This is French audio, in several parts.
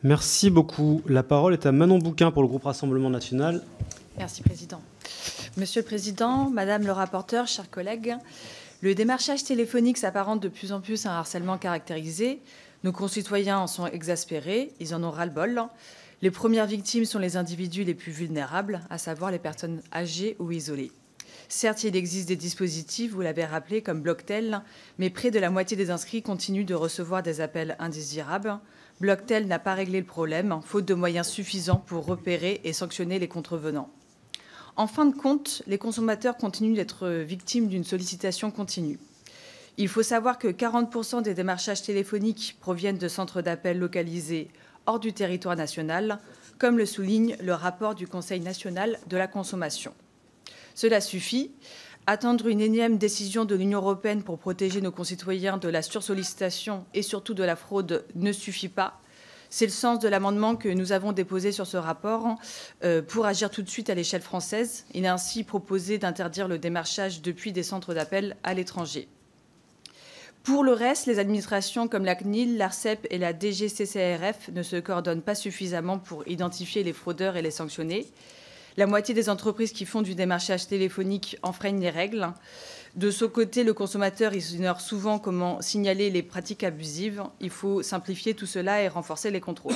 Merci beaucoup. La parole est à Manon Bouquin pour le groupe Rassemblement national. Merci, Président. Monsieur le Président, Madame le rapporteur, chers collègues, le démarchage téléphonique s'apparente de plus en plus à un harcèlement caractérisé. Nos concitoyens en sont exaspérés, ils en ont ras-le-bol. Les premières victimes sont les individus les plus vulnérables, à savoir les personnes âgées ou isolées. Certes, il existe des dispositifs, vous l'avez rappelé, comme Blocktel, mais près de la moitié des inscrits continuent de recevoir des appels indésirables. Blocktel n'a pas réglé le problème, faute de moyens suffisants pour repérer et sanctionner les contrevenants. En fin de compte, les consommateurs continuent d'être victimes d'une sollicitation continue. Il faut savoir que 40% des démarchages téléphoniques proviennent de centres d'appel localisés hors du territoire national, comme le souligne le rapport du Conseil national de la consommation. Cela suffit. Attendre une énième décision de l'Union européenne pour protéger nos concitoyens de la sursollicitation et surtout de la fraude ne suffit pas. C'est le sens de l'amendement que nous avons déposé sur ce rapport pour agir tout de suite à l'échelle française. Il est ainsi proposé d'interdire le démarchage depuis des centres d'appel à l'étranger. Pour le reste, les administrations comme la CNIL, l'ARCEP et la DGCCRF ne se coordonnent pas suffisamment pour identifier les fraudeurs et les sanctionner. La moitié des entreprises qui font du démarchage téléphonique enfreignent les règles. De son côté, le consommateur ignore souvent comment signaler les pratiques abusives. Il faut simplifier tout cela et renforcer les contrôles.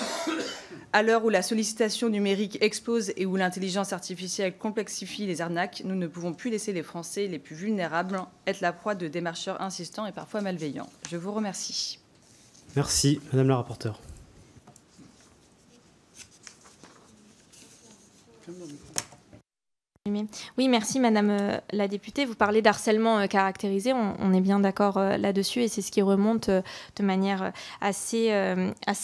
À l'heure où la sollicitation numérique explose et où l'intelligence artificielle complexifie les arnaques, nous ne pouvons plus laisser les Français les plus vulnérables être la proie de démarcheurs insistants et parfois malveillants. Je vous remercie. Merci, Madame la rapporteure. Oui, merci Madame la députée. Vous parlez d'harcèlement caractérisé, on est bien d'accord là-dessus et c'est ce qui remonte de manière assez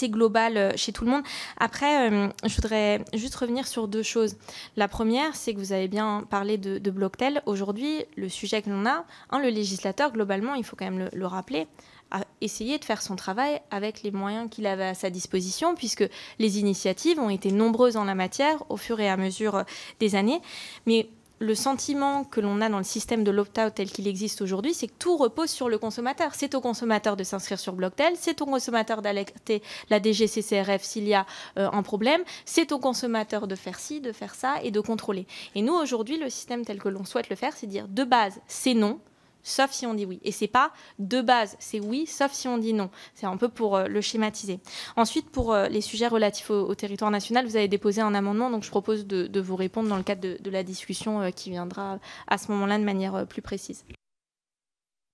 globale chez tout le monde. Après, je voudrais juste revenir sur deux choses. La première, c'est que vous avez bien parlé de Blocktel. Aujourd'hui, le sujet que l'on a, le législateur, globalement, il faut quand même le rappeler, a essayé de faire son travail avec les moyens qu'il avait à sa disposition, puisque les initiatives ont été nombreuses en la matière au fur et à mesure des années. Mais le sentiment que l'on a dans le système de l'opt-out tel qu'il existe aujourd'hui, c'est que tout repose sur le consommateur. C'est au consommateur de s'inscrire sur Blocktel, c'est au consommateur d'alerter la DGCCRF s'il y a un problème, c'est au consommateur de faire ci, de faire ça et de contrôler. Et nous, aujourd'hui, le système tel que l'on souhaite le faire, c'est dire de base, c'est non, sauf si on dit oui. Et c'est pas de base, c'est oui, sauf si on dit non. C'est un peu pour le schématiser. Ensuite, pour les sujets relatifs au territoire national, vous avez déposé un amendement, donc je propose de vous répondre dans le cadre de la discussion qui viendra à ce moment-là de manière plus précise.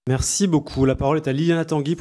Merci beaucoup. La parole est à Liliana Tanguy pour